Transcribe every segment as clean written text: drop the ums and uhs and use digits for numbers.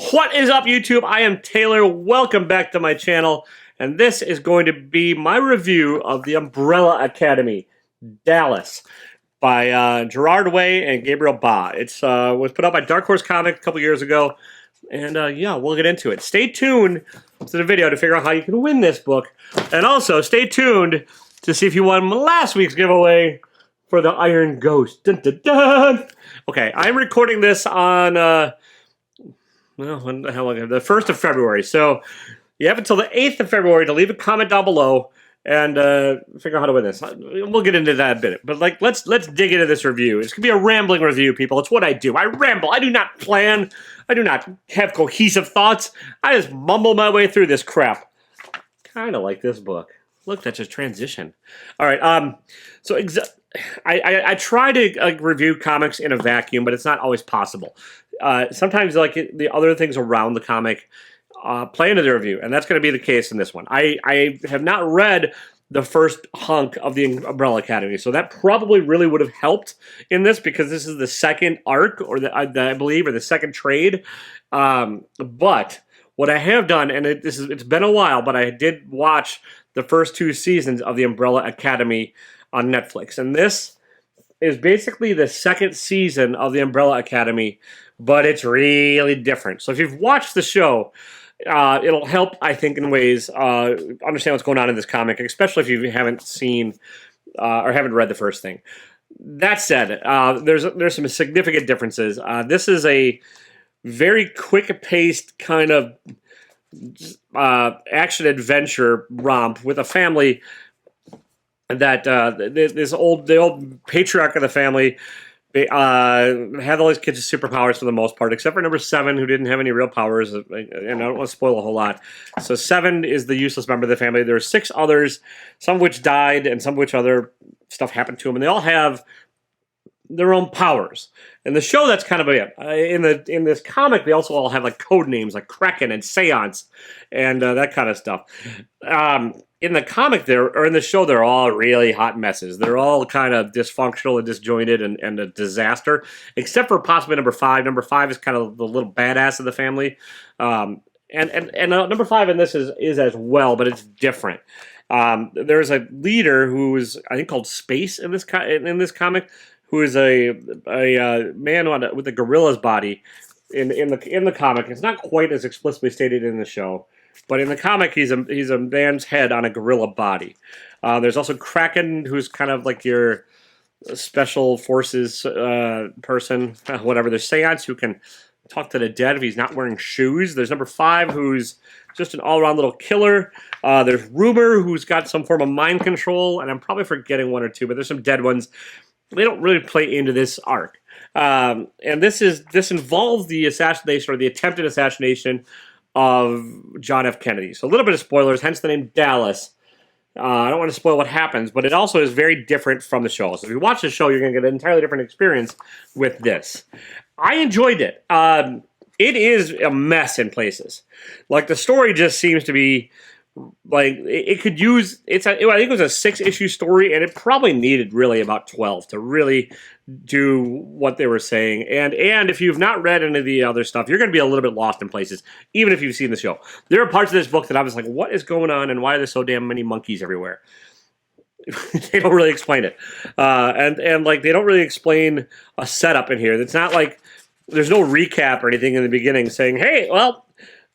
What is up, YouTube? I am Taylor. Welcome back to my channel, and this is going to be my review of The Umbrella Academy, Dallas, by Gerard Way and Gabriel Ba. It was put out by Dark Horse Comics a couple years ago, and yeah, we'll get into it. Stay tuned to the video to figure out how you can win this book, and also stay tuned to see if you won last week's giveaway for the Iron Ghost. Dun, dun, dun. Okay, I'm recording this on... well, when the hell? The 1st of February. So you have until the 8th of February to leave a comment down below and figure out how to win this. We'll get into that in a bit. But let's dig into this review. It's gonna be a rambling review, people. It's what I do. I ramble. I do not plan. I do not have cohesive thoughts. I just mumble my way through this crap. Kind of like this book. Look, that's just transition. All right. So I try to review comics in a vacuum, but it's not always possible. Sometimes the other things around the comic play into the review, and that's going to be the case in this one. I have not read the first hunk of the Umbrella Academy, so that probably really would have helped in this because this is the second arc, or I believe, or the second trade. But what I have done, and it's been a while, but I did watch the first 2 seasons of the Umbrella Academy on Netflix, and this is basically the second season of the Umbrella Academy, but it's really different. So if you've watched the show, it'll help, I think, in ways understand what's going on in this comic, especially if you haven't seen or haven't read the first thing. That said, there's some significant differences. This is a very quick-paced kind of action-adventure romp with a family that the old patriarch of the family had all these kids with superpowers for the most part, except for number 7, who didn't have any real powers, and I don't want to spoil a whole lot. So 7 is the useless member of the family. There are 6 others, some of which died, and some of which other stuff happened to them, and they all have their own powers. In the show, that's kind of it. In this comic, they also all have like code names like Kraken and Seance and that kind of stuff. In the comic, or in the show, they're all really hot messes. They're all kind of dysfunctional and disjointed and a disaster, except for possibly number 5. Number 5 is kind of the little badass of the family, and number 5 in this is as well, but it's different. There's a leader who is, I think, called Space in this comic, who is a man with a gorilla's body in the comic. It's not quite as explicitly stated in the show, but in the comic, he's a man's head on a gorilla body. There's also Kraken, who's kind of like your special forces person, whatever. There's Seance, who can talk to the dead if he's not wearing shoes. There's number 5, who's just an all-around little killer. There's Rumor, who's got some form of mind control, and I'm probably forgetting 1 or 2, but there's some dead ones. They don't really play into this arc. And this involves the assassination, or the attempted assassination, of John F. Kennedy. So a little bit of spoilers, hence the name Dallas. I don't want to spoil what happens, but it also is very different from the show. So if you watch the show, you're going to get an entirely different experience with this. I enjoyed it. It is a mess in places. Like, the story just seems to be... like, it could use... I think it was a 6-issue story, and it probably needed really about 12 to really do what they were saying. And if you've not read any of the other stuff, you're going to be a little bit lost in places, even if you've seen the show. There are parts of this book that I was like, what is going on, and why are there so damn many monkeys everywhere? They don't really explain it. And like, they don't really explain a setup in here. It's not like... there's no recap or anything in the beginning saying, hey, well...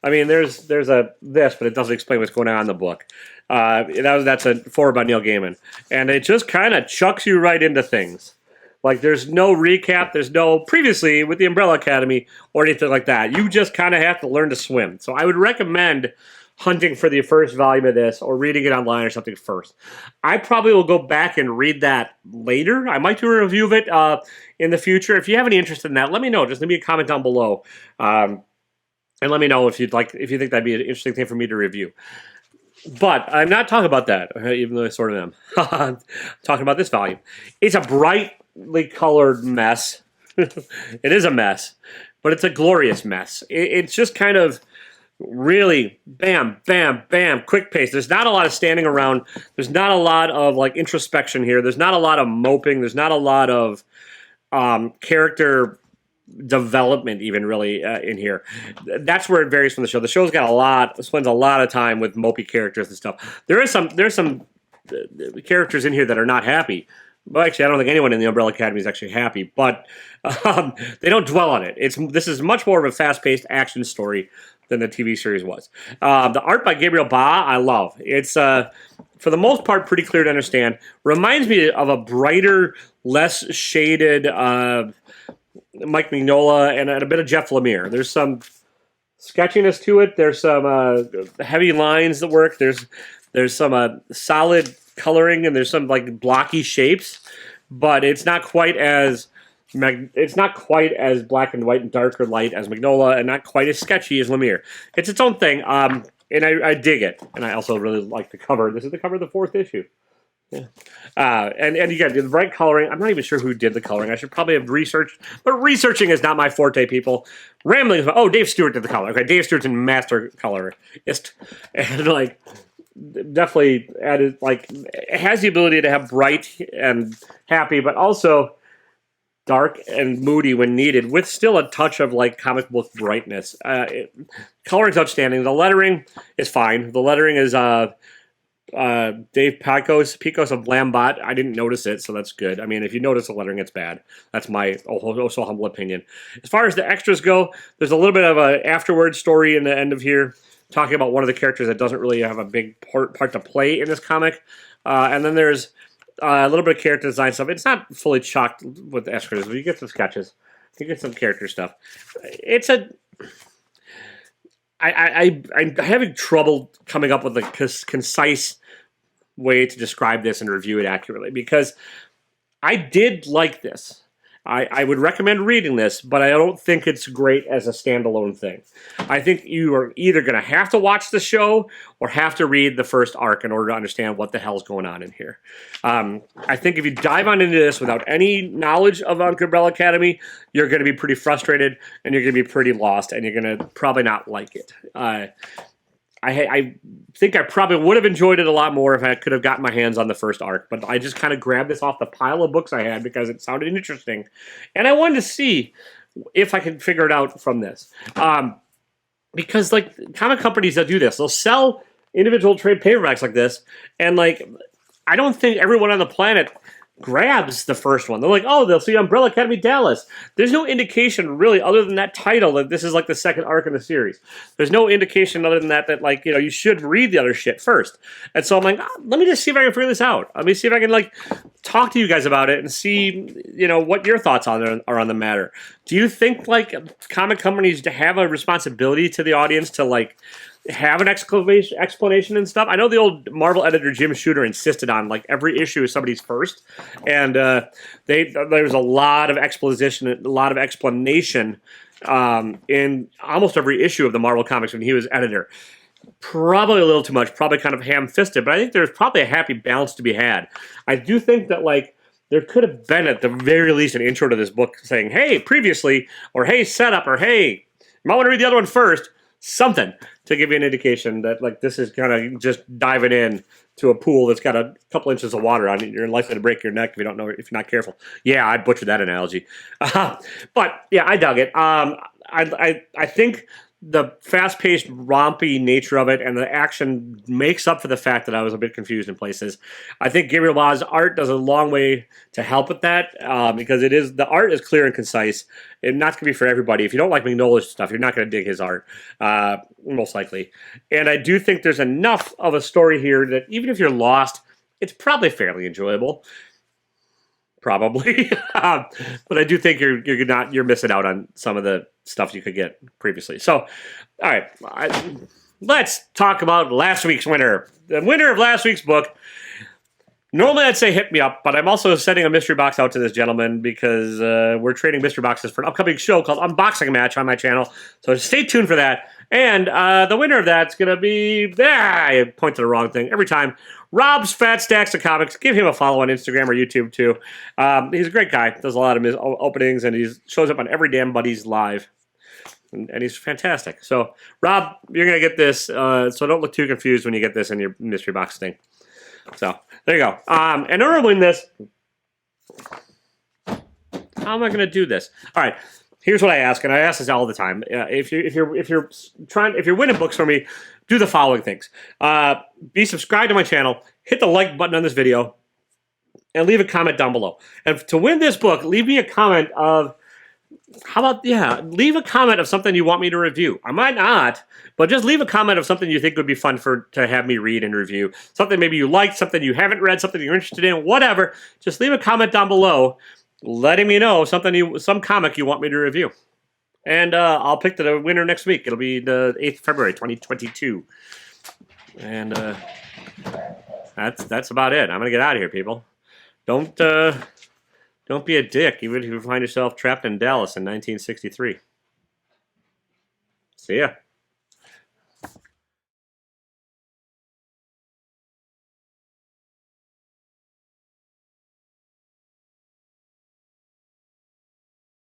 I mean, there's this, but it doesn't explain what's going on in the book. That's a forward by Neil Gaiman, and it just kind of chucks you right into things. Like, there's no recap, there's no previously with the Umbrella Academy or anything like that. You just kind of have to learn to swim. So I would recommend hunting for the first volume of this or reading it online or something first. I probably will go back and read that later. I might do a review of it in the future. If you have any interest in that, let me know. Just leave me a comment down below. And let me know if you think that'd be an interesting thing for me to review. But I'm not talking about that, even though I sort of am. I'm talking about this volume. It's a brightly colored mess. It is a mess, but it's a glorious mess. It's just kind of really bam, bam, bam, quick pace. There's not a lot of standing around. There's not a lot of like introspection here. There's not a lot of moping. There's not a lot of character development even really in here. That's where it varies from the show. The show's got spends a lot of time with mopey characters and stuff. There's some characters in here that are not happy. Well, actually, I don't think anyone in the Umbrella Academy is actually happy, but they don't dwell on it. This is much more of a fast-paced action story than the TV series was. The art by Gabriel Ba, I love. It's, for the most part, pretty clear to understand. Reminds me of a brighter, less shaded Mike Mignola and a bit of Jeff Lemire. There's some sketchiness to it. There's some heavy lines that work. There's some solid coloring, and there's some like blocky shapes, but it's not quite as black and white and dark or light as Mignola, and not quite as sketchy as Lemire. It's its own thing, and I dig it. And I also really like the cover. This is the cover of the 4th issue. Yeah. And again, the bright coloring. I'm not even sure who did the coloring. I should probably have researched, but researching is not my forte, people. Rambling. Oh, Dave Stewart did the color. Okay, Dave Stewart's a master colorist, and like definitely added, like, it has the ability to have bright and happy, but also dark and moody when needed, with still a touch of like comic book brightness. Coloring's outstanding. The lettering is fine. The lettering is Dave Picos of Lambot. I didn't notice it, so that's good. I mean, if you notice the lettering, it's bad. That's my also humble opinion. As far as the extras go, there's a little bit of an afterward story in the end of here, talking about one of the characters that doesn't really have a big part to play in this comic. And then there's a little bit of character design stuff. It's not fully chocked with extras, but you get some sketches. You get some character stuff. I'm having trouble coming up with a concise way to describe this and review it accurately, because I did like this. I would recommend reading this, but I don't think it's great as a standalone thing. I think you are either going to have to watch the show or have to read the first arc in order to understand what the hell's going on in here. I think if you dive on into this without any knowledge of Umbrella Academy, you're going to be pretty frustrated and you're going to be pretty lost, and you're going to probably not like it. I think I probably would have enjoyed it a lot more if I could have gotten my hands on the first arc, but I just kind of grabbed this off the pile of books I had because it sounded interesting, and I wanted to see if I could figure it out from this. Because like comic companies that do this, they'll sell individual trade paperbacks like this, and like I don't think everyone on the planet grabs the first one. They're like, oh, they'll see Umbrella Academy Dallas. There's no indication really other than that title that this is like the second arc in the series. There's no indication other than that like, you know, you should read the other shit first. And so I'm like, let me just see if I can figure this out. Let me see if I can like talk to you guys about it and see, you know, what your thoughts are on the matter. Do you think like comic companies have a responsibility to the audience to like have an explanation and stuff? I know the old Marvel editor Jim Shooter insisted on like every issue is somebody's first, and there's a lot of exposition, a lot of explanation in almost every issue of the Marvel comics when he was editor. Probably a little too much, probably kind of ham-fisted, but I think there's probably a happy balance to be had. I do think that like there could have been at the very least an intro to this book saying, hey, previously, or hey, setup, or hey, you might want to read the other one first. Something to give you an indication that like this is kind of just diving in to a pool that's got a couple inches of water on it. You're likely to break your neck if you don't know, if you're not careful. Yeah, I butchered that analogy, but yeah, I dug it. I think the fast-paced, rompy nature of it and the action makes up for the fact that I was a bit confused in places. I think Gabriel Ba's art does a long way to help with that because the art is clear and concise. And not going to be for everybody. If you don't like Mignola's stuff, you're not going to dig his art, most likely. And I do think there's enough of a story here that even if you're lost, it's probably fairly enjoyable. Probably, but I do think you're missing out on some of the stuff you could get previously. So, all right, let's talk about last week's winner. The winner of last week's book. Normally I'd say hit me up, but I'm also sending a mystery box out to this gentleman because we're trading mystery boxes for an upcoming show called Unboxing Match on my channel. So stay tuned for that. And the winner of that's going to be, I point to the wrong thing every time, Rob's Fat Stacks of Comics. Give him a follow on Instagram or YouTube too. He's a great guy. Does a lot of his openings, and he shows up on every damn Buddy's live. And he's fantastic. So, Rob, you're going to get this. So don't look too confused when you get this in your mystery box thing. So, there you go. And in order to win this, how am I going to do this? All right. here's what I ask, and I ask this all the time. If you're winning books for me, do the following things: be subscribed to my channel, hit the like button on this video, and leave a comment down below. And to win this book, leave me a comment of leave a comment of something you want me to review. I might not, but just leave a comment of something you think would be fun to have me read and review. Something maybe you liked, something you haven't read, something you're interested in, whatever. Just leave a comment down below, letting me know some comic you want me to review. And I'll pick the winner next week. It'll be the 8th of February, 2022. And that's about it. I'm gonna get out of here, people. Don't be a dick, even if you find yourself trapped in Dallas in 1963. See ya.